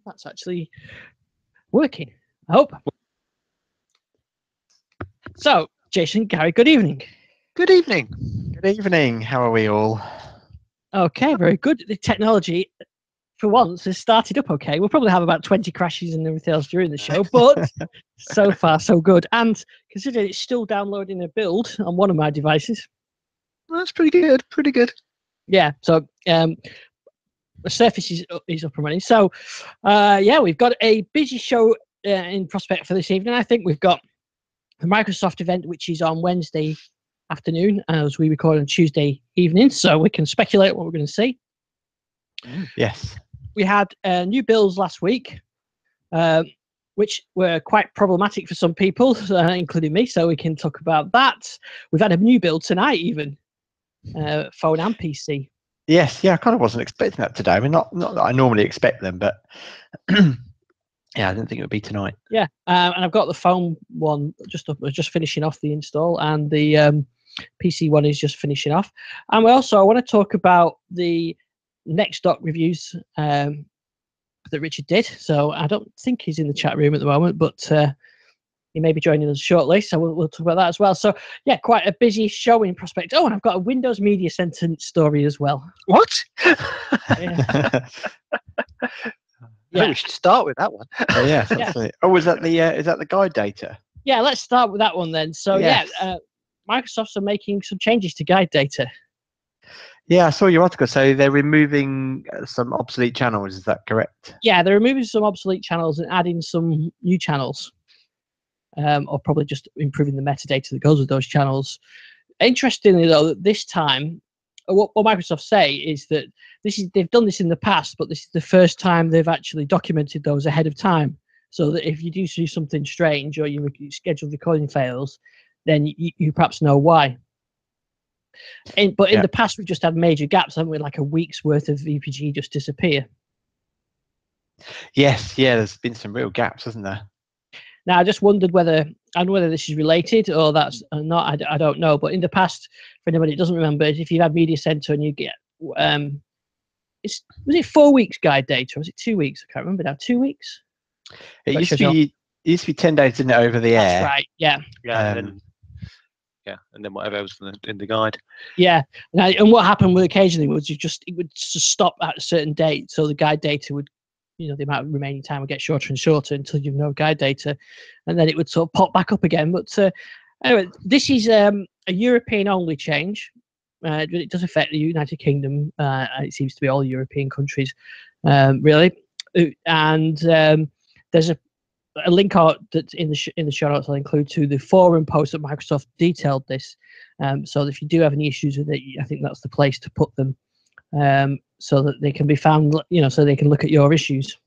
That's actually working, I hope. So, Jason, Gary, good evening. Good evening. Good evening. How are we all? Okay, very good. The technology, for once, has started up okay. We'll probably have about 20 crashes and everything else during the show, but so far, so good. And considering it's still downloading a build on one of my devices. That's pretty good. Pretty good. Yeah, so the Surface is up and running. So, yeah, we've got a busy show in prospect for this evening. I think we've got the Microsoft event, which is on Wednesday afternoon, as we record on Tuesday evening, so we can speculate what we're going to see. Yes. We had new builds last week, which were quite problematic for some people, including me, so we can talk about that. We've had a new build tonight, even, phone and PC. Yes, yeah, I kind of wasn't expecting that today. I mean, not that I normally expect them, but yeah, I didn't think it would be tonight. Yeah, and I've got the phone one just finishing off the install, and the PC one is just finishing off. And I want to talk about the next doc reviews that Richard did. So I don't think he's in the chat room at the moment, but he may be joining us shortly. So we'll talk about that as well. So yeah, quite a busy show in prospect. Oh, and I've got a Windows Media Center story as well. What? Yeah. I think we should start with that one. Oh yeah, absolutely. Oh, is that the guide data? Yeah, let's start with that one then. So yes. Microsoft's are making some changes to guide data. Yeah, I saw your article. So they're removing some obsolete channels. Is that correct? Yeah, they're removing some obsolete channels and adding some new channels, or probably just improving the metadata that goes with those channels. Interestingly, though, this time, what Microsoft say is that they've done this in the past, but this is the first time they've actually documented those ahead of time, so that if you do see something strange or your scheduled recording fails, then you perhaps know why. But in the past, we've just had major gaps, haven't we? Like a week's worth of VPG just disappear. Yes, yeah, there's been some real gaps, hasn't there? Now, I just wondered whether this is related or that's not. I don't know. But in the past, for anybody that doesn't remember, if you had Media Center and you get, was it 4 weeks guide data or was it 2 weeks? I can't remember now. 2 weeks? It used to be 10 days, didn't it, over the air? That's right. Yeah. And then whatever else in the guide. Yeah. Now, and what happened occasionally was it would just stop at a certain date, so the guide data would, the amount of remaining time would get shorter and shorter until you've no guide data, and then it would sort of pop back up again. But anyway, this is a European-only change. It does affect the United Kingdom. It seems to be all European countries, really. And there's a link out that's in the show notes I'll include to the forum post that Microsoft detailed this. So if you do have any issues with it, I think that's the place to put them, so that they can be found, so they can look at your issues.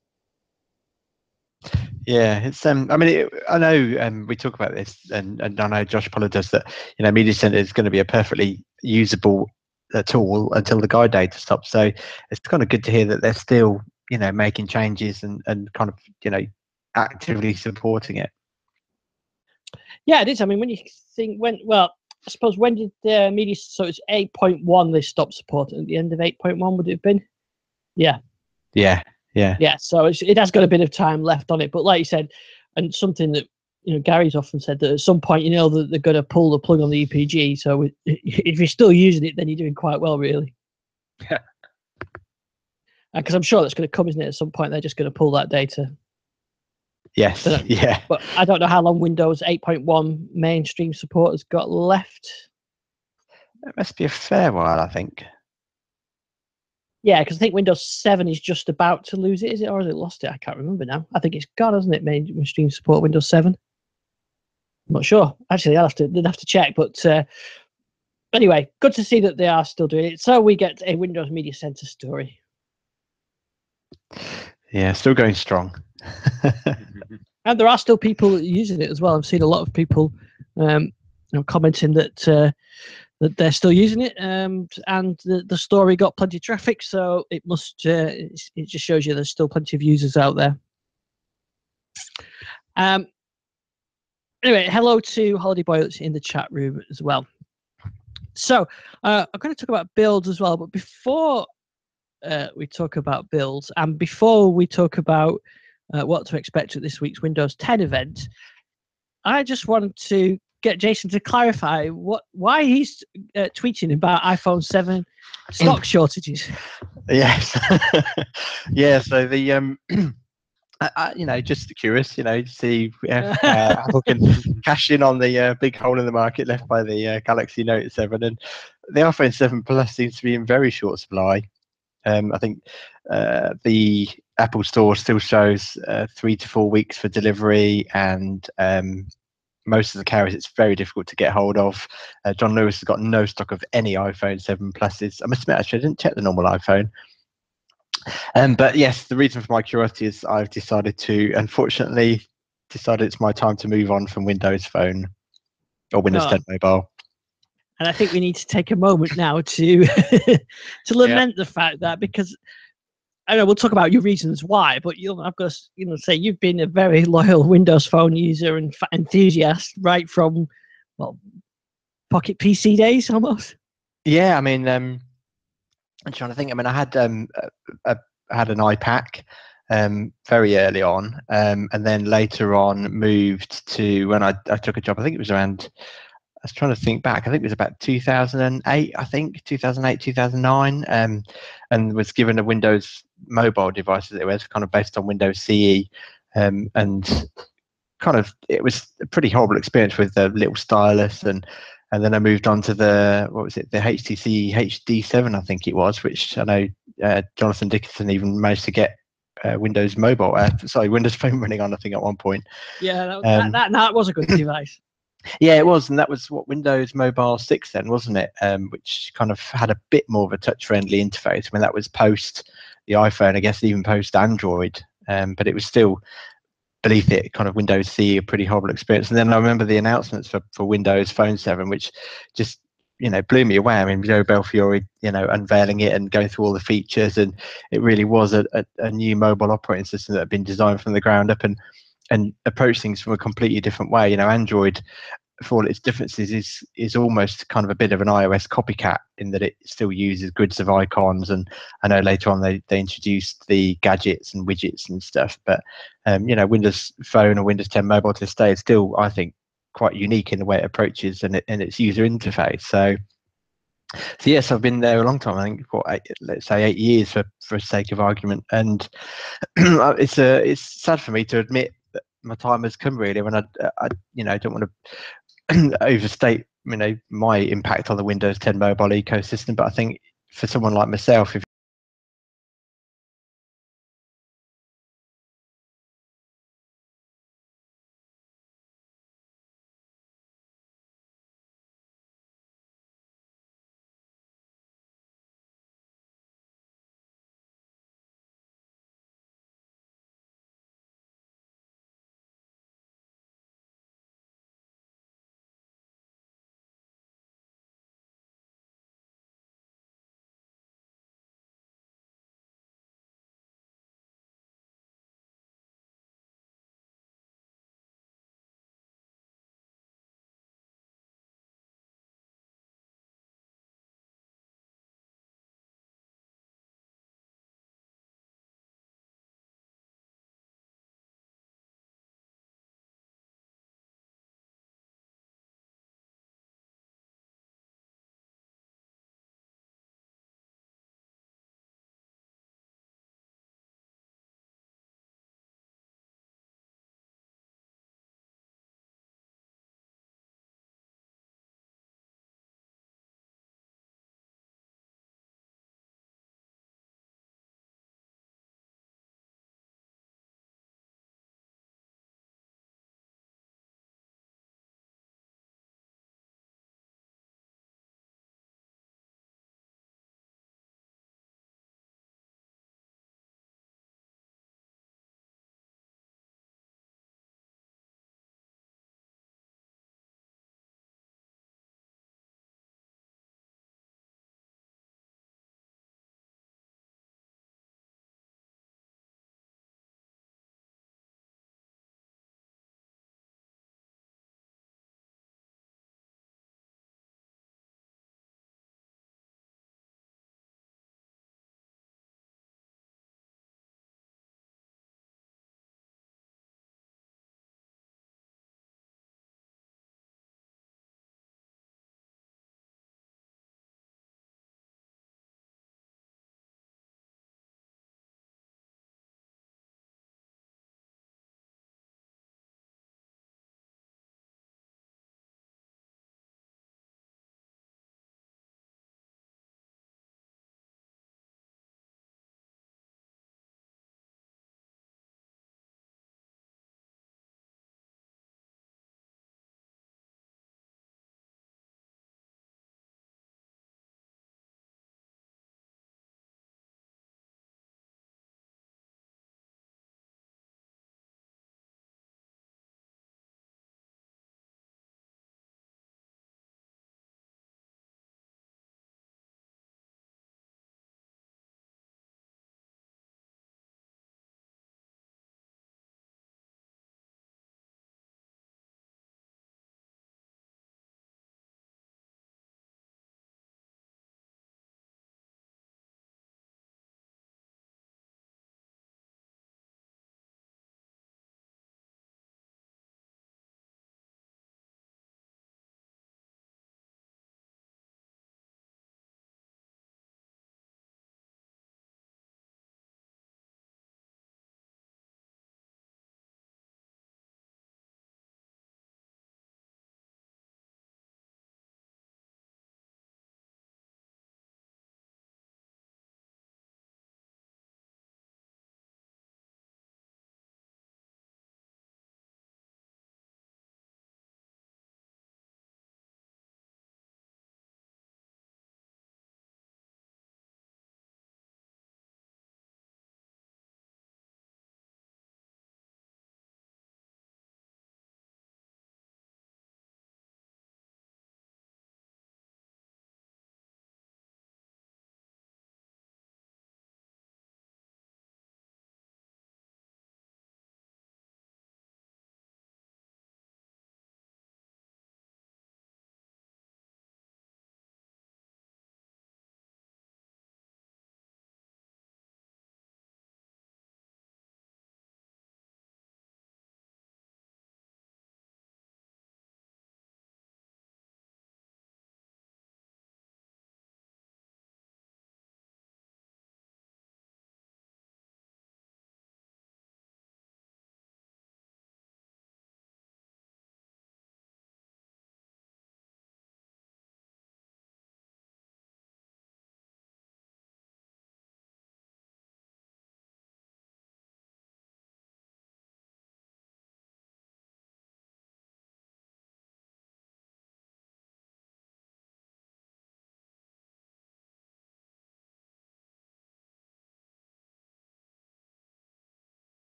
Yeah, it's I mean, I know we talk about this, and I know Josh apologized that Media Center is going to be a perfectly usable tool until the guide data stops. So it's kind of good to hear that they're still making changes and kind of actively supporting it. Yeah, it is. I mean, when you think I suppose when did the media? So it's 8.1 they stopped supporting. At the end of 8.1 would it have been? Yeah. Yeah. So it has got a bit of time left on it, but like you said, and something that Gary's often said, that at some point that they're going to pull the plug on the EPG. So if you're still using it, then you're doing quite well, really. Yeah. Because I'm sure that's going to come, isn't it? At some point, they're just going to pull that data. Yes. Yeah. But I don't know how long Windows 8.1 mainstream support has got left. It must be a fair while, I think. Yeah, because I think Windows 7 is just about to lose it, is it? Or has it lost it? I can't remember now. I think it's gone, hasn't it, mainstream support, Windows 7? I'm not sure. Actually, they'd have to check. But anyway, good to see that they are still doing it. So we get a Windows Media Center story. Yeah, still going strong. And there are still people using it as well. I've seen a lot of people commenting that they're still using it, and the story got plenty of traffic, so it must it just shows you there's still plenty of users out there. Anyway, hello to Holiday Boy that's in the chat room as well. So I'm going to talk about builds as well, but before we talk about builds, and before we talk about what to expect at this week's Windows 10 event, I just wanted to get Jason to clarify why he's tweeting about iPhone 7 stock shortages. Yes. Yeah. So the just curious, to see if Apple can cash in on the big hole in the market left by the Galaxy Note 7, and the iPhone 7 Plus seems to be in very short supply. I think the Apple Store still shows 3 to 4 weeks for delivery, and most of the carriers it's very difficult to get hold of. John Lewis has got no stock of any iPhone 7 Pluses. I must admit, actually, I didn't check the normal iPhone. But yes, the reason for my curiosity is I've unfortunately decided it's my time to move on from Windows Phone or Windows 10 Mobile. And I think we need to take a moment now to to lament the fact that, because I know we'll talk about your reasons why, but I've got to say you've been a very loyal Windows Phone user and enthusiast right from Pocket PC days almost. Yeah, I mean, I'm trying to think. I mean, I had had an iPac very early on, and then later on moved to when I took a job. I think it was around. I was trying to think back. I think it was about 2008. I think 2008, 2009, and was given a Windows mobile device. It was kind of based on Windows CE, and kind of it was a pretty horrible experience with the little stylus, and then I moved on to the the HTC HD7, I think it was, which I know Jonathan Dickinson even managed to get Windows Mobile, Windows Phone running on, I think, at one point. Yeah, that was a good device. Yeah, it was, and that was what Windows Mobile 6 then, wasn't it? Which kind of had a bit more of a touch-friendly interface. I mean, that was post the iPhone, I guess, even post Android, but it was still, beneath it, kind of Windows CE, a pretty horrible experience. And then I remember the announcements for Windows Phone 7, which just blew me away. I mean, Joe Belfiore, unveiling it and going through all the features, and it really was a new mobile operating system that had been designed from the ground up and approach things from a completely different way. Android, for all its differences, is almost kind of a bit of an iOS copycat in that it still uses grids of icons, and I know later on they introduced the gadgets and widgets and stuff, but Windows Phone or Windows 10 Mobile to this day is still, I think, quite unique in the way it approaches and its user interface. So yes, I've been there a long time. I think let's say 8 years for sake of argument, and it's sad for me to admit that my time has come, really, when I don't want to overstate my impact on the Windows 10 mobile ecosystem, but I think for someone like myself, if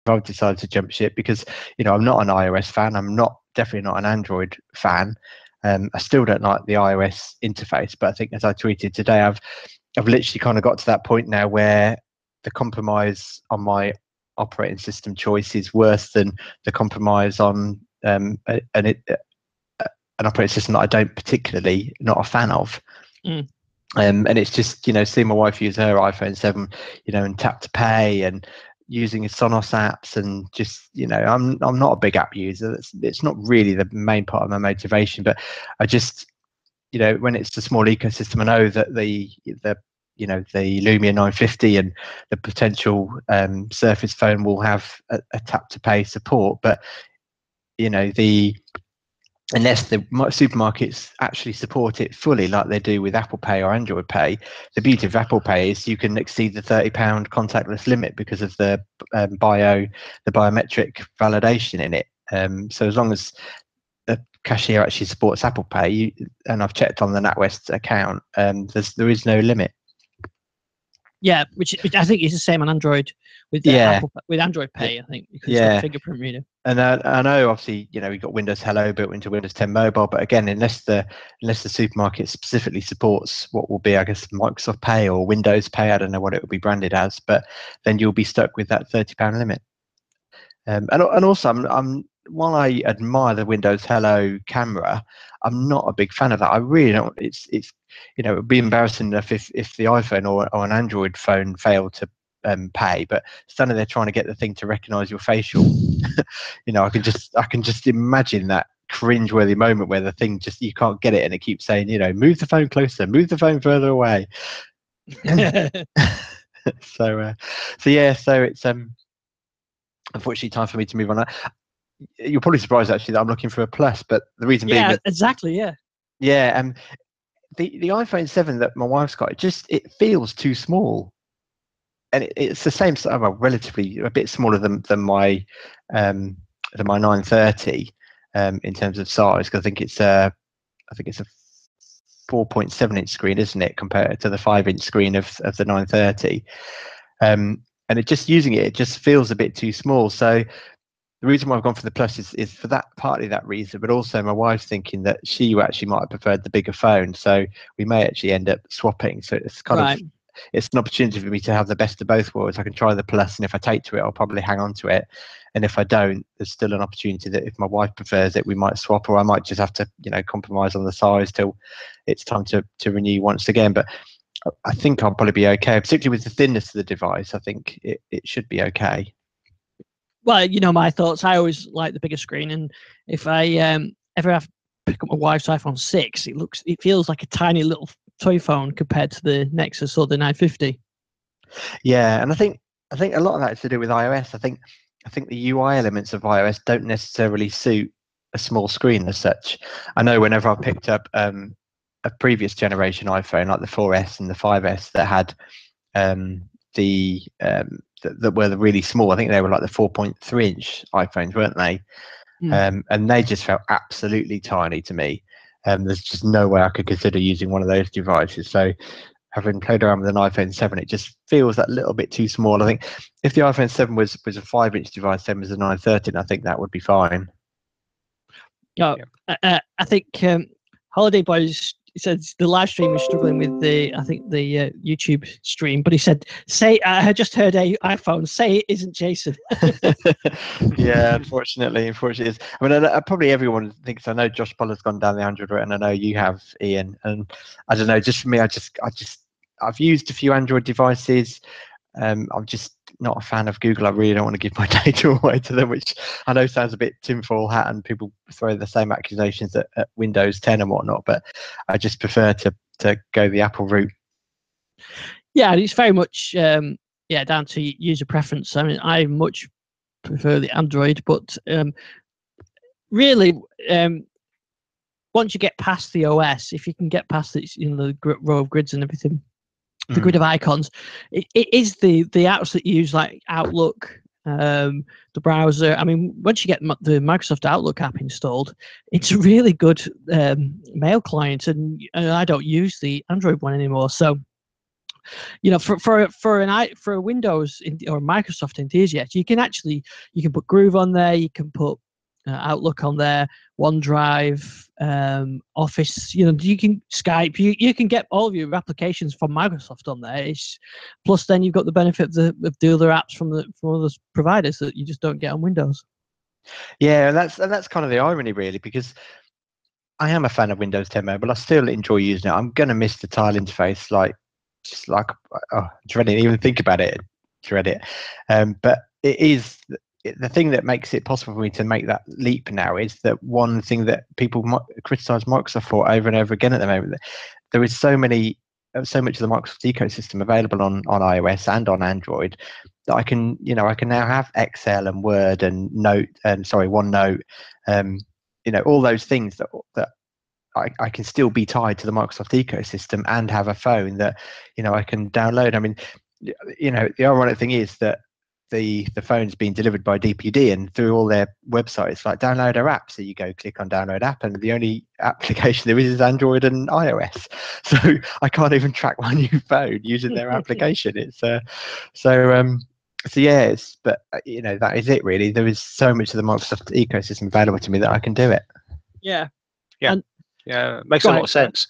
I've decided to jump ship because, I'm not an iOS fan. I'm definitely not an Android fan. I still don't like the iOS interface, but I think, as I tweeted today, I've literally kind of got to that point now where the compromise on my operating system choice is worse than the compromise on an operating system that I don't particularly not a fan of. And it's just, seeing my wife use her iPhone 7, and tap to pay and using Sonos apps, and just, I'm not a big app user. It's not really the main part of my motivation, but I just, when it's the small ecosystem, I know that the Lumia 950 and the potential Surface phone will have a tap to pay support, but unless the supermarkets actually support it fully like they do with Apple Pay or Android Pay, the beauty of Apple Pay is you can exceed the £30 contactless limit because of the biometric validation in it. So as long as the cashier actually supports Apple Pay, and I've checked on the NatWest account, there is no limit. Yeah, which I think is the same on Android with Apple, with Android Pay. I think because it's got a fingerprint reader. And I know, obviously, we've got Windows Hello built into Windows 10 Mobile, but again, unless the supermarket specifically supports what will be, I guess, Microsoft Pay or Windows Pay, I don't know what it will be branded as, but then you'll be stuck with that £30 limit. And also, while I admire the Windows Hello camera, I'm not a big fan of that. I really don't. It's it would be embarrassing enough if the iPhone or an Android phone failed to pay, but standing there trying to get the thing to recognize your facial, I can just imagine that cringe-worthy moment where the thing just, you can't get it and it keeps saying, move the phone closer, move the phone further away. So it's unfortunately time for me to move on. You're probably surprised actually that I'm looking for a Plus, but the reason being that, exactly, the iPhone 7 that my wife's got, it feels too small, and it's the same, well, relatively a bit smaller than my 930 in terms of size, because I think it's a 4.7-inch screen, isn't it, compared to the 5-inch screen of the 930, and it just feels a bit too small. So the reason why I've gone for the Plus is for that, partly that reason, but also my wife's thinking that she actually might have preferred the bigger phone, so we may actually end up swapping. So it's kind of, it's an opportunity for me to have the best of both worlds. I can try the Plus, and if I take to it, I'll probably hang on to it, and if I don't, there's still an opportunity that if my wife prefers it, we might swap, or I might just have to compromise on the size till it's time to renew once again. But I think I'll probably be okay, particularly with the thinness of the device. I think it should be okay. Well, my thoughts. I always like the bigger screen, and if I ever have to pick up my wife's iPhone 6, it feels like a tiny little toy phone compared to the Nexus or the 950. Yeah, and I think a lot of that is to do with iOS. I think the UI elements of iOS don't necessarily suit a small screen as such. I know whenever I picked up a previous generation iPhone, like the 4S and the 5S, that had that were really small. I think they were like the 4.3-inch iPhones, weren't they? And they just felt absolutely tiny to me. There's just no way I could consider using one of those devices. So having played around with an iPhone 7, it just feels that little bit too small. I think if the iPhone 7 was a 5-inch device, same as the 913, I think that would be fine. I think Holiday Boys, he said the live stream is struggling with the YouTube stream, but he said, I just heard a iPhone say it isn't Jason. Yeah, unfortunately it's, I mean, probably everyone thinks. I know Josh Pollard's gone down the Android route, and I know you have, Ian, and I don't know, just for me, I've used a few Android devices. I'm just not a fan of Google. I really don't want to give my data away to them, which I know sounds a bit tinfoil hat, and people throw the same accusations at Windows 10 and whatnot, but I just prefer to go the Apple route. Yeah, it's very much down to user preference. I mean, I much prefer the Android, but really, once you get past the OS, if you can get past the row of grids and everything, the grid of icons, it is the apps that you use, like Outlook, the browser. I mean, once you get the Microsoft Outlook app installed, it's a really good mail client, and I don't use the Android one anymore. So for a Windows or Microsoft enthusiast, you can put Groove on there, you can put Outlook on there, OneDrive, Office. You can Skype. You can get all of your applications from Microsoft on there. Plus, then you've got the benefit of the other apps from other providers that you just don't get on Windows. Yeah, and that's kind of the irony, really, because I am a fan of Windows 10 Mobile. I still enjoy using it. I'm going to miss the tile interface, dread it. Even think about it, dread it. But it is the thing that makes it possible for me to make that leap now. Is that one thing that people criticize Microsoft for over and over again at the moment? There is so much of the Microsoft ecosystem available on iOS and on Android that I can now have Excel and Word and OneNote, all those things that I can still be tied to the Microsoft ecosystem and have a phone that, I can download. I mean, the ironic thing is that the phone's being delivered by DPD, and through all their websites, like download our app. So you go click on download app, and the only application there is Android and iOS. So I can't even track my new phone using their application. It's that is it really. There is so much of the Microsoft ecosystem available to me that I can do it. Yeah. Yeah, it makes a lot of sense.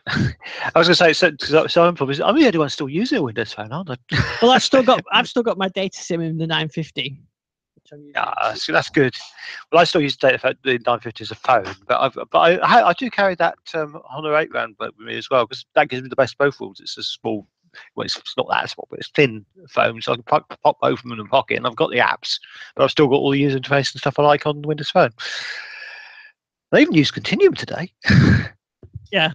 I was going to say, so I'm the only one still using a Windows phone, aren't I? Well, I've still got my data sim in the 950. That's good. Well, I still use the 950 as a phone, but I do carry that Honor 8 round with me as well, because that gives me the best of both worlds. It's a small, well, it's not that small, but it's thin phone, so I can pop both of them in the pocket, and I've got the apps, but I've still got all the user interface and stuff I like on the Windows phone. I even use Continuum today. Yeah,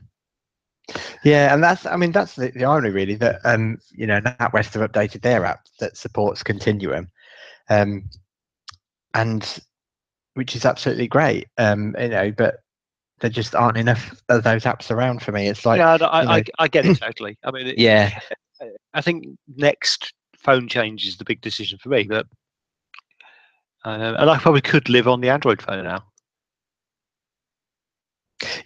and that's the irony, really, that NatWest have updated their app that supports Continuum, and which is absolutely great. But there just aren't enough of those apps around for me. It's like, I get it totally. I mean, I think next phone change is the big decision for me, but and I probably could live on the Android phone now.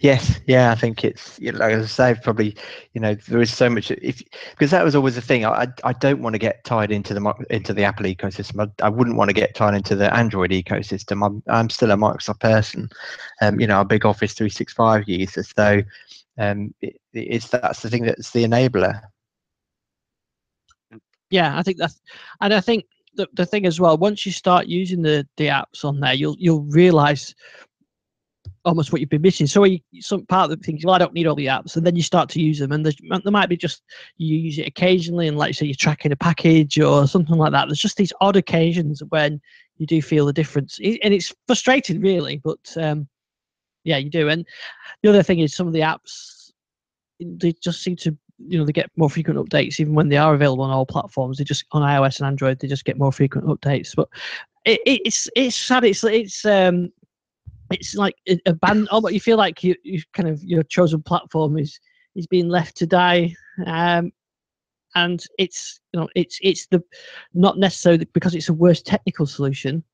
Yes, I think it's like I say, probably there is so much because that was always the thing. I don't want to get tied into the Apple ecosystem. I wouldn't want to get tied into the Android ecosystem. I'm still a Microsoft person, a big Office 365 user. So that's the thing that's the enabler. Yeah, I think and I think the thing as well. Once you start using the apps on there, you'll realize almost what you've been missing. So some part of the things, well, I don't need all the apps, and then you start to use them, and there might be just you use it occasionally, and like you say, you're tracking a package or something like that. There's just these odd occasions when you do feel the difference, and it's frustrating, really. But you do. And the other thing is some of the apps, they just seem to, they get more frequent updates even when they are available on all platforms. They just on iOS and Android, they just get more frequent updates. But it's sad. It's like a band. You feel like you kind of your chosen platform is being left to die, and it's it's the not necessarily because it's a worse technical solution.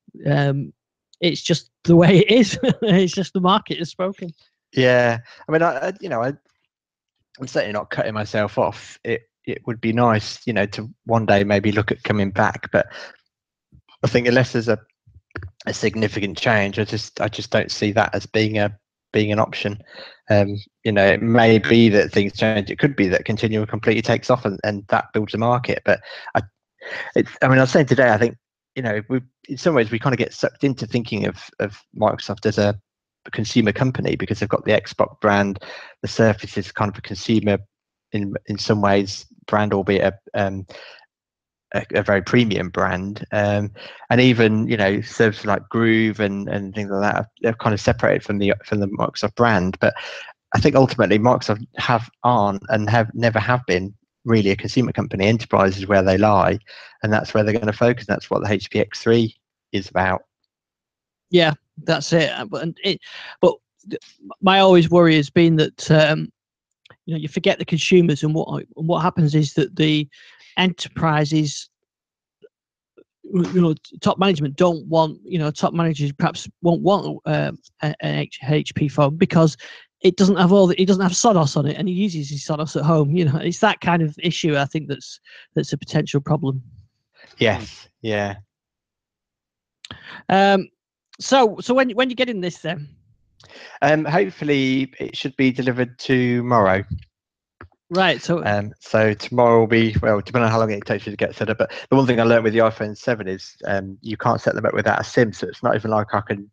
It's just the way it is. It's just the market has spoken. Yeah, I mean, I'm certainly not cutting myself off. It would be nice, to one day maybe look at coming back, but I think unless there's a significant change, I just don't see that as being an option. It may be that things change. It could be that Continuum completely takes off and that builds a market. But I was saying today, I think in some ways we kind of get sucked into thinking of Microsoft as a consumer company because they've got the Xbox brand. The Surface is kind of a consumer in some ways brand, albeit a very premium brand, and even services like Groove and things like that, they're kind of separated from the Microsoft brand. But I think ultimately Microsoft have never been really a consumer company. Enterprise is where they lie, and that's where they're going to focus. That's what the HP X3 is about. Yeah, that's it. But my always worry has been that you forget the consumers, and what happens is that the enterprises, top management don't want, top managers perhaps won't want an HP phone because it doesn't have it doesn't have Sonos on it, and he uses his Sonos at home. It's that kind of issue. I think that's a potential problem. Yes, yeah. So when you're getting this then? Hopefully it should be delivered tomorrow. Right. So tomorrow will be, well, depending on how long it takes you to get set up. But the one thing I learned with the iPhone 7 is you can't set them up without a SIM. So it's not even like I can,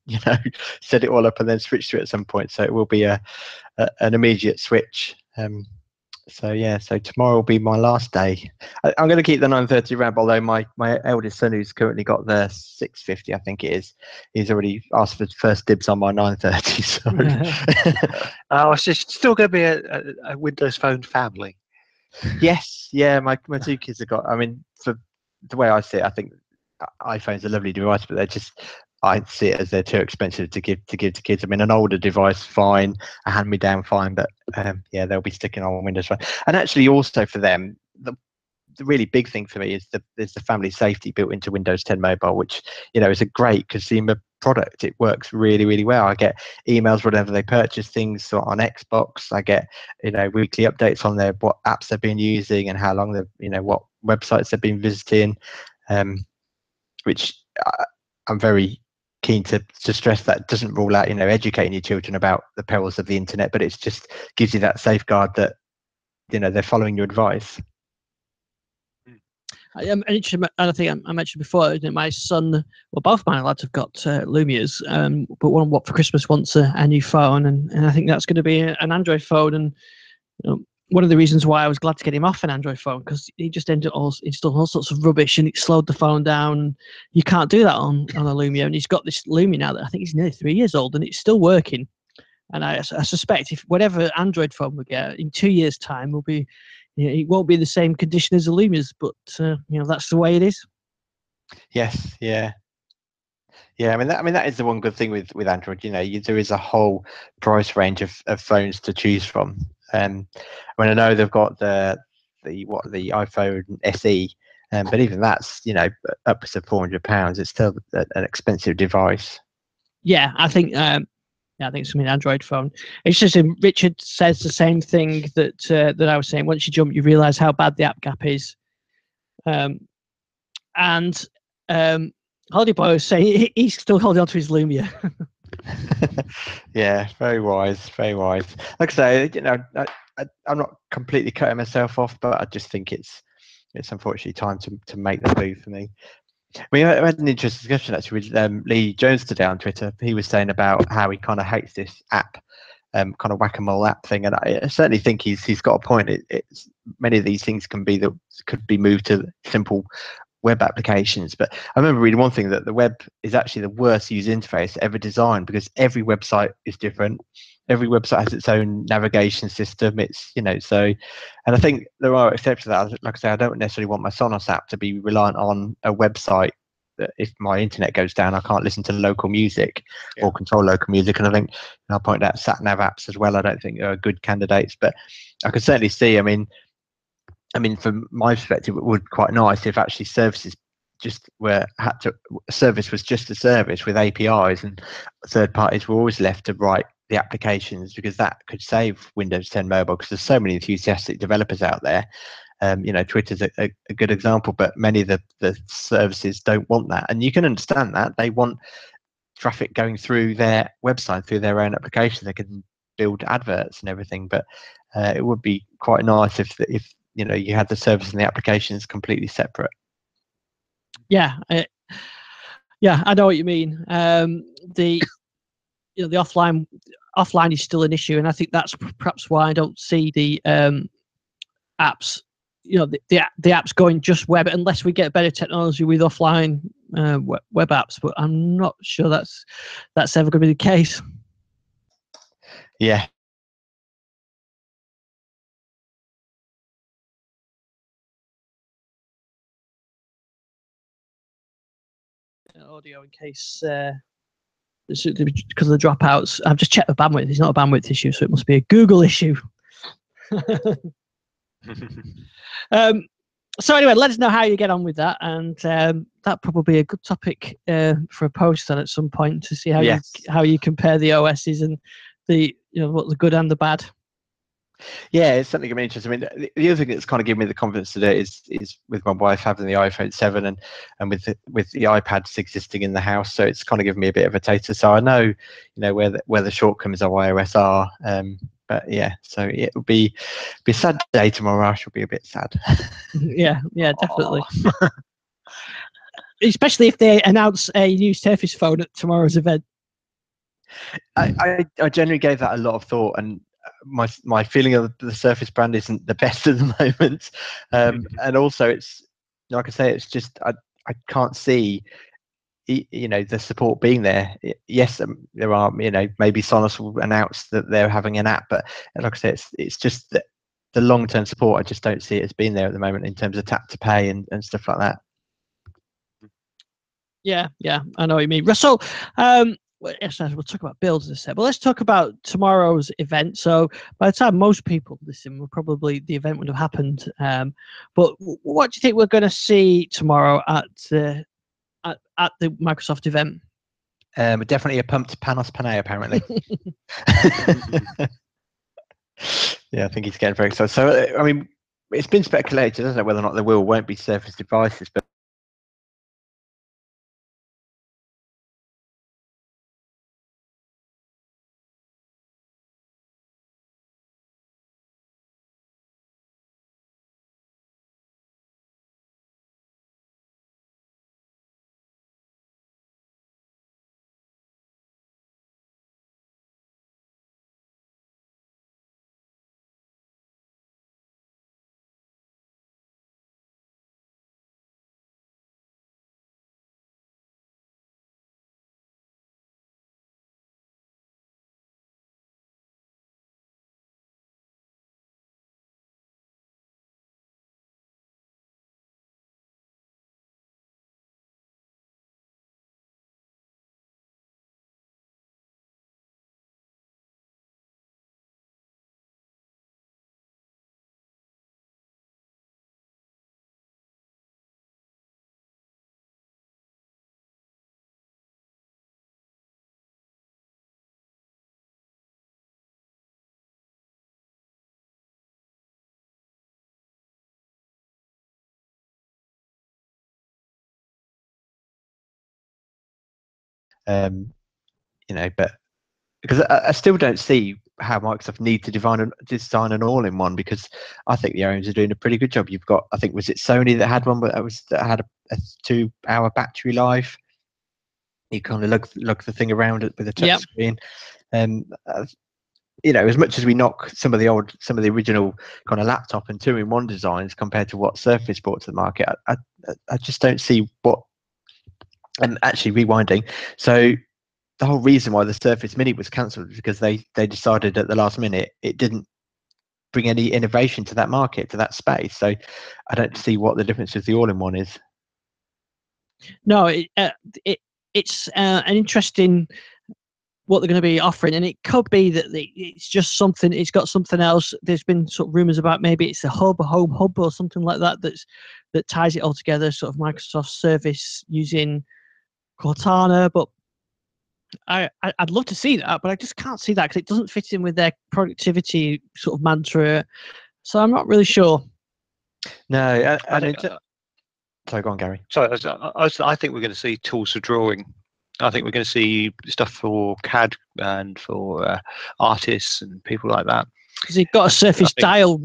set it all up and then switch to it at some point. So it will be an immediate switch. So tomorrow will be my last day. I'm going to keep the 930 ramp, although my eldest son, who's currently got the 650, I think it is, he's already asked for first dibs on my 930. So it's just still going to be a Windows Phone family. Yes, yeah, my two kids have got. I mean, for the way I see it, I think iPhone's a lovely device, but I see it as they're too expensive to give to kids. I mean, an older device, fine, a hand-me-down, fine, but they'll be sticking on Windows Phone. And actually, also for them, the really big thing for me is the family safety built into Windows 10 Mobile, which is a great consumer product. It works really, really well. I get emails whenever they purchase things on Xbox. I get weekly updates on what apps they've been using and how long they've what websites they've been visiting, which I'm very keen to stress that doesn't rule out educating your children about the perils of the internet, but it just gives you that safeguard that they're following your advice. And I think I mentioned before, my son, well, both my lads have got Lumias, but one for Christmas wants a new phone, and I think that's going to be an Android phone. And one of the reasons why I was glad to get him off an Android phone, because he just installed all sorts of rubbish, and it slowed the phone down. You can't do that on a Lumia, and he's got this Lumia now that I think he's nearly 3 years old, and it's still working. And I suspect if whatever Android phone we get in 2 years' time will be, it won't be the same condition as the Lumias, but that's the way it is. Yes, yeah. I mean that is the one good thing with Android. There is a whole price range of phones to choose from. I mean, I know they've got the iPhone SE, but even that's upwards of £400. It's still an expensive device. Yeah, I think. I think it's an Android phone. It's just Richard says the same thing that I was saying. Once you jump, you realise how bad the app gap is. And Holiday Boy was saying he's still holding on to his Lumia. Yeah, very wise, very wise. Like I say, I'm not completely cutting myself off, but I just think it's unfortunately time to make the move for me. We had an interesting discussion actually with Lee Jones today on Twitter. He was saying about how he kind of hates this app, kind of whack-a-mole app thing, and I certainly think he's got a point. It's many of these things could be moved to simple web applications. But I remember reading one thing, that the web is actually the worst user interface ever designed, because every website is different. Every website has its own navigation system. It's so, and I think there are exceptions to that. Like I say, I don't necessarily want my Sonos app to be reliant on a website that if my internet goes down, I can't listen to local music or control local music. And I think I'll point out sat nav apps as well. I don't think are good candidates, but I can certainly see. I mean, from my perspective, it would be quite nice if actually services service was just a service with APIs, and third parties were always left to write the applications, because that could save Windows 10 Mobile, because there's so many enthusiastic developers out there. Twitter's a good example, but many of the services don't want that, and you can understand that. They want traffic going through their website, through their own application. They can build adverts and everything, but it would be quite nice if you had the service and the applications completely separate. Yeah, I know what you mean. The offline is still an issue, and I think that's perhaps why I don't see the apps. The apps going just web, unless we get better technology with offline web apps. But I'm not sure that's ever going to be the case. Yeah. Audio in case because of the dropouts. I've just checked the bandwidth. It's not a bandwidth issue, so it must be a Google issue. So anyway, let us know how you get on with that, and that probably be a good topic for a post on at some point, to see how you compare the OSs and the what the good and the bad. Yeah, it's something I'm interested. I mean, the other thing that's kind of given me the confidence today is with my wife having the iPhone 7 and with the iPads existing in the house. So it's kind of given me a bit of a taster. So I know, where the shortcomings of iOS are. But yeah, so it will be a sad day tomorrow. I shall be a bit sad. Yeah, definitely. Especially if they announce a new Surface phone at tomorrow's event. I generally gave that a lot of thought, and my feeling of the Surface brand isn't the best at the moment. And also, it's like I say, it's just I can't see the support being there. Yes, there are maybe Sonos will announce that they're having an app, but like I say, it's just that the long-term support, I just don't see it as being there at the moment in terms of tap to pay and stuff like that. Yeah, I know what you mean, Russell. Yes, we'll talk about builds in a sec, but let's talk about tomorrow's event. So by the time most people listen, the event would have happened. But what do you think we're going to see tomorrow at the Microsoft event? Definitely a pumped Panos Panay, apparently. Yeah, I think he's getting very excited. So, I mean, it's been speculated, doesn't it, whether or not there will or won't be Surface devices, but but because I still don't see how Microsoft need to design an all-in-one, because I think the owners are doing a pretty good job. You've got, I think, was it Sony that had one, but that had a 2-hour battery life. You kind of lug the thing around it with a touch screen. As much as we knock some of the original kind of laptop and 2-in-1 designs compared to what Surface brought to the market, I just don't see what. And actually, rewinding, so the whole reason why the Surface Mini was cancelled is because they decided at the last minute it didn't bring any innovation to that market, to that space. So I don't see what the difference with the all-in-one is. No, it's an interesting what they're going to be offering, and it could be that it's just something. It's got something else. There's been sort of rumors about maybe it's a home hub or something like that that ties it all together. Sort of Microsoft Service using Cortana, but I'd love to see that, but I just can't see that because it doesn't fit in with their productivity sort of mantra. So I'm not really sure. No, sorry, go on, Gary. Sorry, I think we're going to see tools for drawing. I think we're going to see stuff for CAD and for artists and people like that. Because they've got a Surface Dial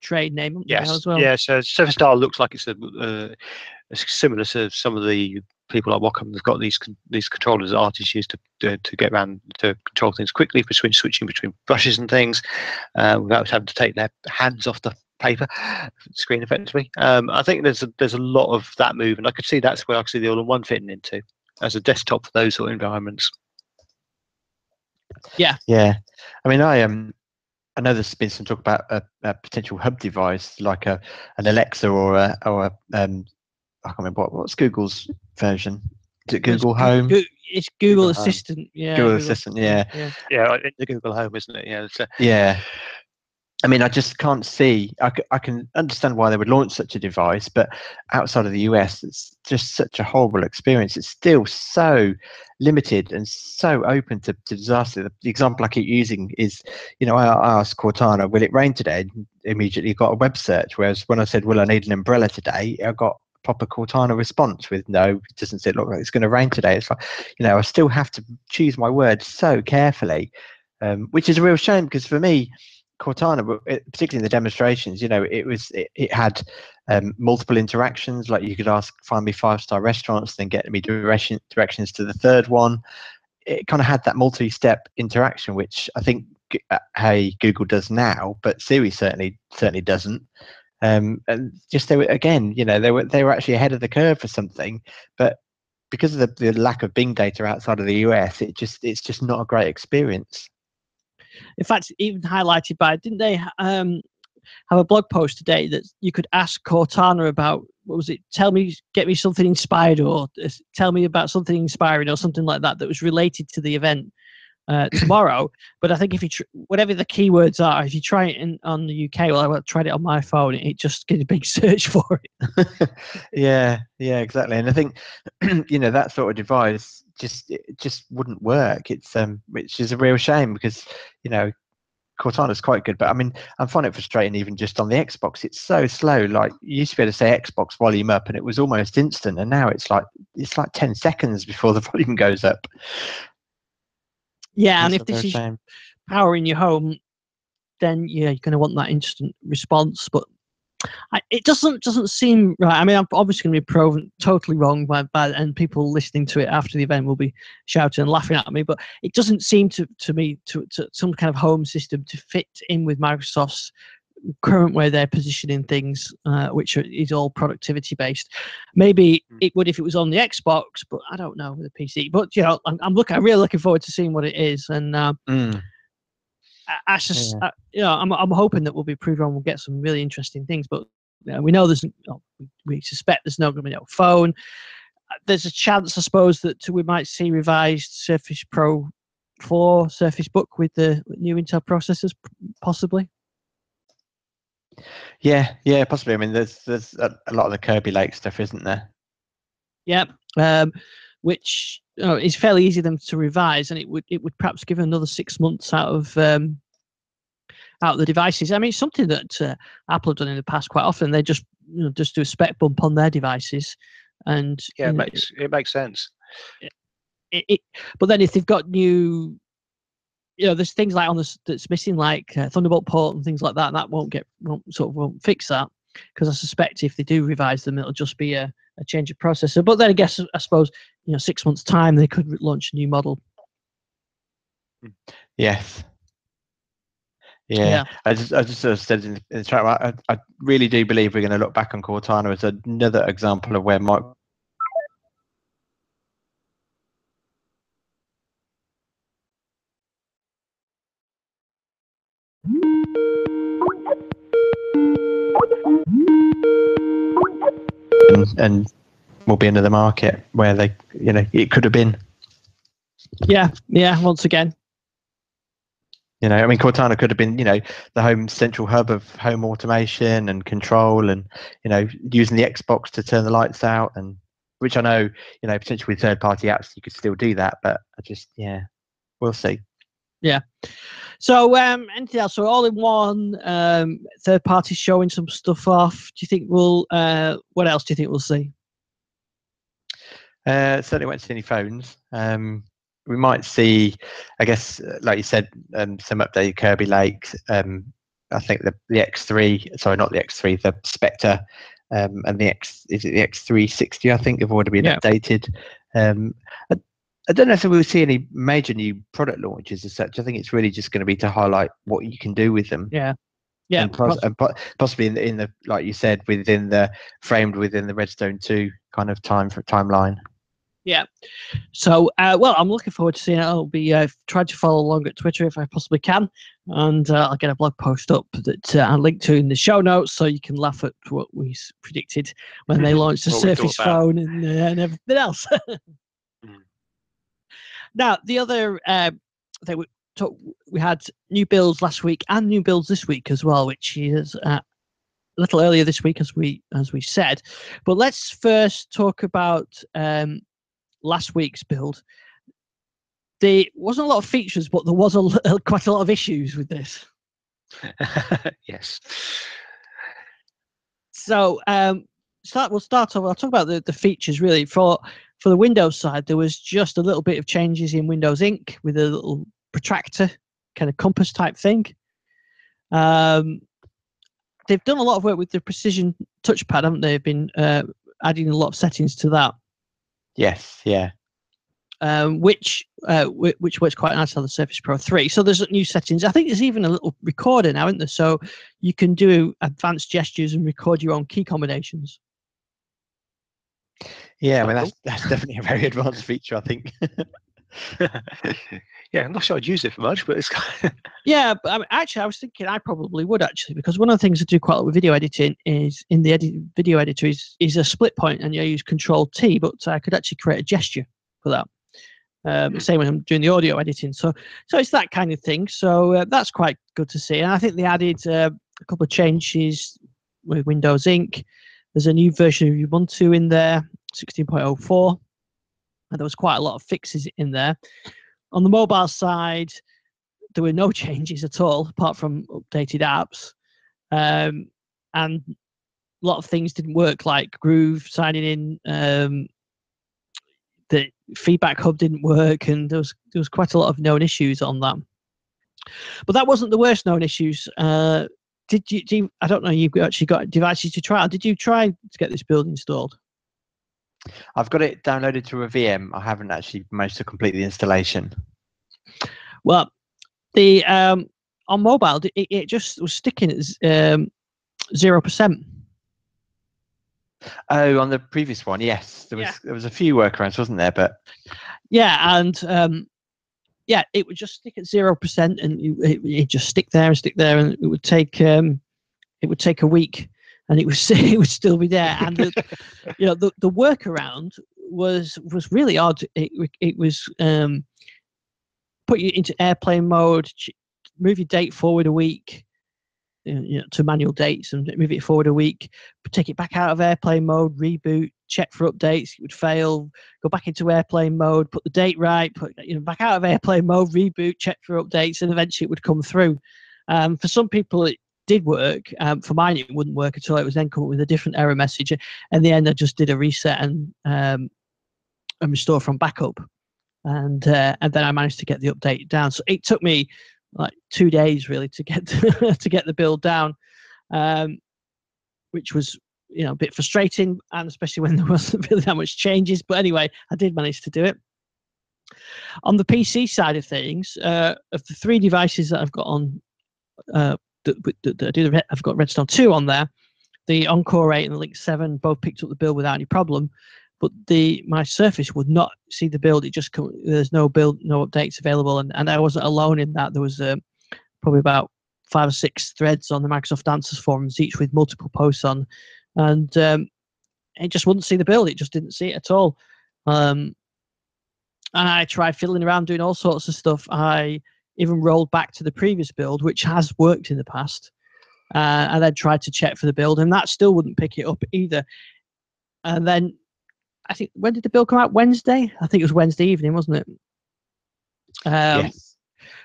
trade name as well. Yeah, so Surface Dial looks like it's similar to some of the people like Wacom. They've got these controllers that artists use to get around, to control things quickly, switching between brushes and things without having to take their hands off the paper screen effectively. I think there's a lot of that move, and I could see that's where I could see the all-in-one fitting into as a desktop for those sort of environments. Yeah. I mean, I know there's been some talk about a potential hub device like an Alexa or I can't remember what's Google's version. Is it Google Home? It's Google Assistant. Yeah. Google Assistant. Yeah. The Google Home, isn't it? Yeah. I mean, I just can't see. I can understand why they would launch such a device, but outside of the US, it's just such a horrible experience. It's still so limited and so open to disaster. The example I keep using is, I asked Cortana, "Will it rain today?" And immediately got a web search. Whereas when I said, "Will I need an umbrella today?" I got a proper Cortana response with, "No, it doesn't look like it's going to rain today." It's like, I still have to choose my words so carefully, which is a real shame because for me, Cortana, particularly in the demonstrations, it had multiple interactions. Like you could ask, "Find me 5-star restaurants," then get me directions to the third one. It kind of had that multi-step interaction, which I think hey Google does now, but Siri certainly doesn't. And just they were again, they were actually ahead of the curve for something, but because of the lack of Bing data outside of the US, it's just not a great experience. In fact, even highlighted by, didn't they have a blog post today that you could ask Cortana about, what was it? Get me something inspired, or tell me about something inspiring, or something like that was related to the event tomorrow. But I think if you whatever the keywords are, if you try it on the UK, well, I tried it on my phone, it just gets a big search for it. yeah, exactly. And I think that sort of device just wouldn't work. It's which is a real shame because Cortana's quite good, but I mean, I find it frustrating even just on the Xbox. It's so slow. Like you used to be able to say Xbox volume up and it was almost instant, and now it's like 10 seconds before the volume goes up. Yeah, That's and if this is power in your home, then you're going to want that instant response. But it doesn't seem right. I mean, I'm obviously going to be proven totally wrong by and people listening to it after the event will be shouting and laughing at me. But it doesn't seem to me to some kind of home system to fit in with Microsoft's current way they're positioning things, which is all productivity based. Maybe it would if it was on the Xbox, but I don't know with the PC. But I'm really looking forward to seeing what it is, and I'm hoping that we'll be proved wrong. We'll get some really interesting things, but we know we suspect there's no going to be no phone. There's a chance, I suppose, that we might see revised Surface Pro 4, Surface Book with the new Intel processors, possibly. Yeah, possibly. I mean, there's a lot of the Kirby Lake stuff, isn't there? Yeah, which is fairly easy them to revise, and it would perhaps give another 6 months out of the devices. I mean, it's something that Apple have done in the past quite often. They just do a spec bump on their devices, and it makes sense. But then if they've got new, there's things like that's missing, like Thunderbolt port and things like that. And that won't fix that, because I suspect if they do revise them, it'll just be a change of processor. But then I suppose 6 months time they could launch a new model. Yes. Yeah. I just sort of said in the chat, I really do believe we're going to look back on Cortana as another example of where and will be into the market where they, it could have been. Yeah. Once again. I mean, Cortana could have been, the home central hub of home automation and control, and using the Xbox to turn the lights out, and which I know, potentially with third-party apps you could still do that, but we'll see. Yeah. So, anything else? So, all in one, third party showing some stuff off. Do you think what else do you think we'll see? Certainly won't see any phones. We might see, I guess, like you said, some updated Kirby Lakes. I think the X3, sorry, not the X3, the Spectre, and the is it the X360? I think have already been updated. I don't know if we'll see any major new product launches as such. I think it's really just going to be to highlight what you can do with them. Yeah. And possibly in the like you said, framed within the Redstone 2 kind of timeline. Yeah. So, I'm looking forward to seeing it. I'll be trying to follow along at Twitter if I possibly can, and I'll get a blog post up that I'll link to in the show notes, so you can laugh at what we predicted when they launched the Surface phone and everything else. Now, the other thing we we had new builds last week and new builds this week as well, which is a little earlier this week, as we said. But let's first talk about last week's build. There wasn't a lot of features, but there was quite a lot of issues with this. Yes. So I'll talk about the features really. For the Windows side, there was just a little bit of changes in Windows Ink with a little protractor kind of compass type thing. They've done a lot of work with the precision touchpad, haven't they? They've been adding a lot of settings to that. Yes, yeah. Which works quite nicely on the Surface Pro 3. So there's new settings. I think there's even a little recorder now, isn't there? So you can do advanced gestures and record your own key combinations. Yeah, I mean, that's definitely a very advanced feature, I think. Yeah, I'm not sure I'd use it for much, but it's Yeah, but actually, I was thinking I probably would, actually, because one of the things I do quite a lot with video editing is in the video editor is a split point, and you use Control-T, but I could actually create a gesture for that. Same when I'm doing the audio editing. So it's that kind of thing. So that's quite good to see. And I think they added a couple of changes with Windows Ink. There's a new version of Ubuntu in there, 16.04. And there was quite a lot of fixes in there. On the mobile side, there were no changes at all, apart from updated apps. And a lot of things didn't work, like Groove signing in. The feedback hub didn't work, and there was quite a lot of known issues on that. But that wasn't the worst known issues. Did you? I don't know. You've actually got devices to try. Did you try to get this build installed? I've got it downloaded to a VM. I haven't actually managed to complete the installation. Well, the on mobile, it just was sticking at 0%. Oh, on the previous one, yes, there was a few workarounds, wasn't there? But yeah, and it would just stick at 0%, and it just stick there, and it would take a week, and it would still be there. And the workaround was really odd. It was put you into airplane mode, move your date forward a week, to manual dates, and move it forward a week, take it back out of airplane mode, reboot, check for updates, it would fail, go back into airplane mode, put the date right, put back out of airplane mode, reboot, check for updates, and eventually it would come through. For some people it did work. For mine it wouldn't work at all. It was then come up with a different error message. In the end I just did a reset and restore from backup, and then I managed to get the update down. So it took me like 2 days really to get to get the build down, which was a bit frustrating, and especially when there wasn't really that much changes. But anyway, I did manage to do it. On the PC side of things, of the 3 devices that I've got on, I've got Redstone 2 on there. The Encore 8 and the Link 7 both picked up the build without any problem, but my Surface would not see the build. It just there's no build, no updates available, and I wasn't alone in that. There was probably about 5 or 6 threads on the Microsoft Answers forums, each with multiple posts on, and it just wouldn't see the build. It just didn't see it at all. And I tried fiddling around doing all sorts of stuff. I even rolled back to the previous build, which has worked in the past, and then tried to check for the build, and that still wouldn't pick it up either. And then I think, when did the build come out? Wednesday? I think it was Wednesday evening, wasn't it? Yes.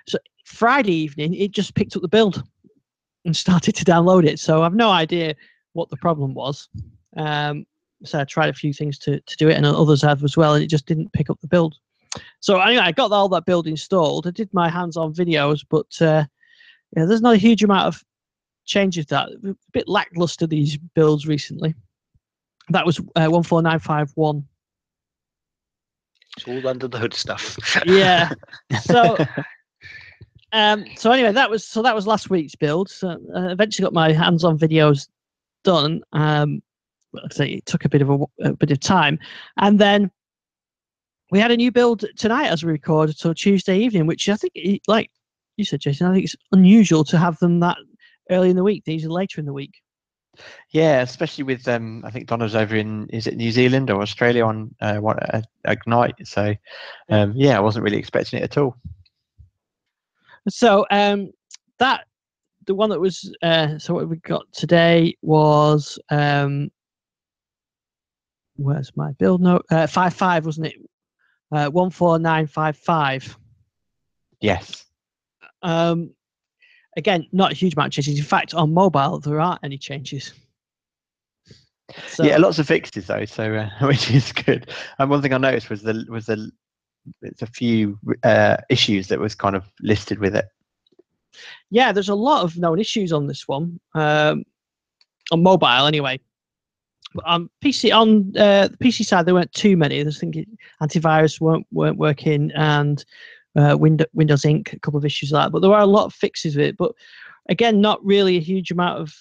So Friday evening, it just picked up the build and started to download it. So I've no idea what the problem was. So I tried a few things to do it, and others have as well, and it just didn't pick up the build. So anyway, I got all that build installed. I did my hands-on videos, but there's not a huge amount of changes. That a bit lackluster, these builds recently. That was 14951. It's all under the hood stuff. Yeah. So anyway, that was last week's build. So eventually got my hands-on videos done. Like I say, it took a bit of time, and then we had a new build tonight as we recorded, so Tuesday evening, which I think, like you said, Jason, I think it's unusual to have them that early in the week. These are later in the week. Yeah, especially with I think Donna's over in, is it New Zealand or Australia on Ignite? So I wasn't really expecting it at all. So that the one that was so what we got today was where's my build note? 5.5, wasn't it? 14955. Yes. Again, not a huge amount of changes. In fact, on mobile, there aren't any changes. So, Yeah, lots of fixes though, so which is good. And one thing I noticed was it's a few issues that was kind of listed with it. yeah, there's a lot of known issues on this one, on mobile anyway. But on the PC side, there weren't too many. There's thinking antivirus weren't working, and Windows Inc. a couple of issues like that. But there were a lot of fixes with it. But again, not really a huge amount of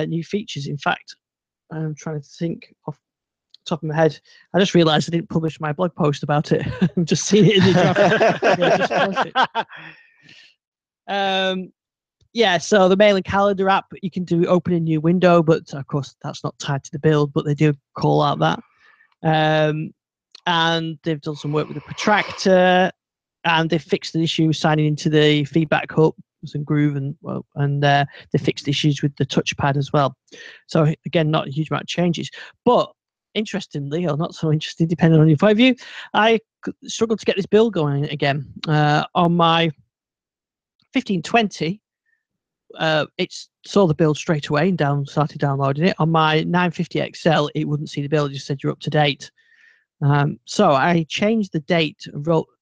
new features. In fact, I'm trying to think off the top of my head. I just realised I didn't publish my blog post about it. I'm just seeing it in the draft. Yeah, just post it. Yeah, so the mail and calendar app, you can do open a new window, but of course that's not tied to the build, but they do call out that. And they've done some work with the protractor, and they've fixed the issue signing into the feedback hub and Groove, and they fixed issues with the touchpad as well. So again, not a huge amount of changes, but interestingly, or not so interesting, depending on your point of view, I struggled to get this build going again on my 1520. It saw the build straight away and started downloading it. On my 950 XL, it wouldn't see the build; it just said you're up to date. So I changed the date,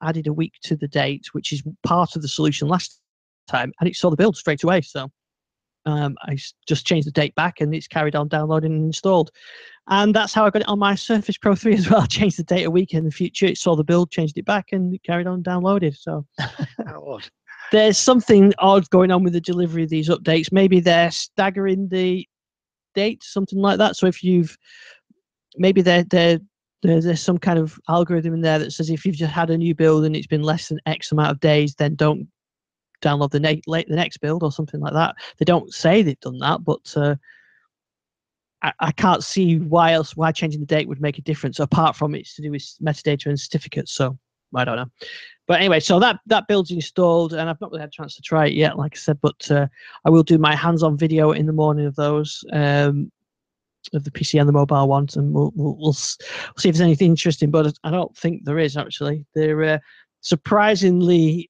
added a week to the date, which is part of the solution last time, and it saw the build straight away. So I just changed the date back, and it's carried on downloading and installed. And that's how I got it on my Surface Pro 3 as well. I changed the date a week in the future. It saw the build, changed it back, and it carried on downloaded. So How odd. There's something odd going on with the delivery of these updates. Maybe they're staggering the date, something like that. So if maybe there's some kind of algorithm in there that says if you've just had a new build and it's been less than X amount of days, then don't download the next build or something like that. They don't say they've done that, but I can't see why changing the date would make a difference apart from it's to do with metadata and certificates. So I don't know. But anyway, so that build's installed, and I've not really had a chance to try it yet, like I said, but I will do my hands-on video in the morning of those, of the PC and the mobile ones, and we'll see if there's anything interesting, but I don't think there is, actually. They're surprisingly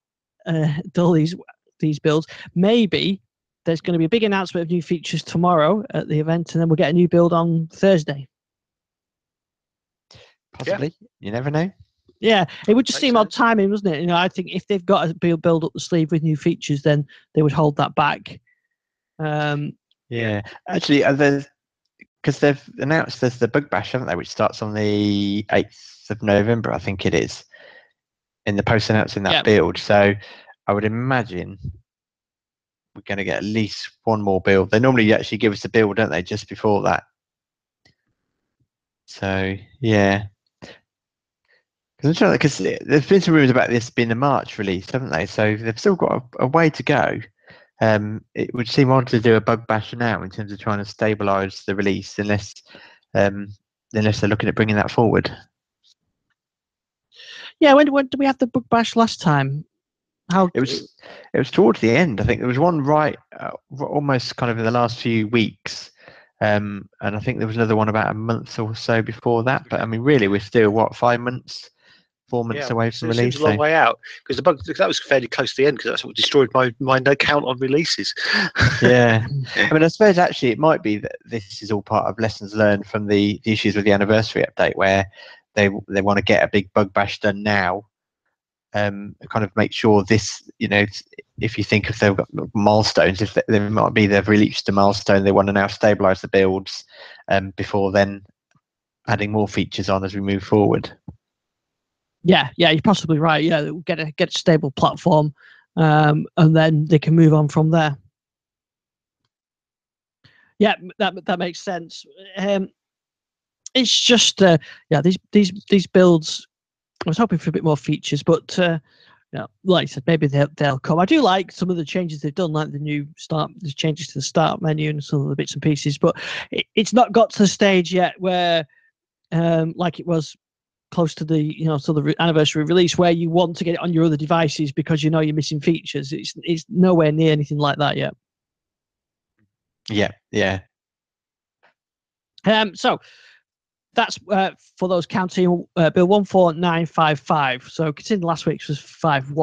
dull, these builds. Maybe there's going to be a big announcement of new features tomorrow at the event, and then we'll get a new build on Thursday. Possibly. Yeah. You never know. Yeah, it would just seem odd timing, wasn't it? You know, I think if they've got a build up the sleeve with new features, then they would hold that back. Yeah, actually, because they've announced there's the bug bash, haven't they, which starts on the 8th of November, I think it is, in the post announcing that build. So I would imagine we're going to get at least one more build. They normally actually give us a build, don't they, just before that? So yeah. Because there's been some rumors about this being a March release, haven't they? So they've still got a way to go. It would seem odd to do a bug bash now in terms of trying to stabilise the release, unless they're looking at bringing that forward. Yeah, when did we have the bug bash last time? It was towards the end. I think there was one right almost kind of in the last few weeks. And I think there was another one about a month or so before that. But I mean, really, we're still 4 months away from release. It seems a long way out, because the bug that was fairly close to the end, because that's what destroyed my count on releases. Yeah, I mean, I suppose actually it might be that this is all part of lessons learned from the issues with the anniversary update, where they want to get a big bug bash done now. Kind of make sure this, if you think if they've got milestones, if they might be they've reached a milestone, they want to now stabilize the builds before then adding more features on as we move forward. Yeah, you're possibly right. Yeah, get a stable platform, and then they can move on from there. Yeah, that makes sense. It's just these builds. I was hoping for a bit more features, but like I said, maybe they'll come. I do like some of the changes they've done, like the changes to the start menu and some of the bits and pieces. But it's not got to the stage yet where, like it was close to the to the anniversary release where you want to get it on your other devices because you're missing features. It's nowhere near anything like that yet. Yeah. So that's for those counting bill 14955. So considering last week's was 51.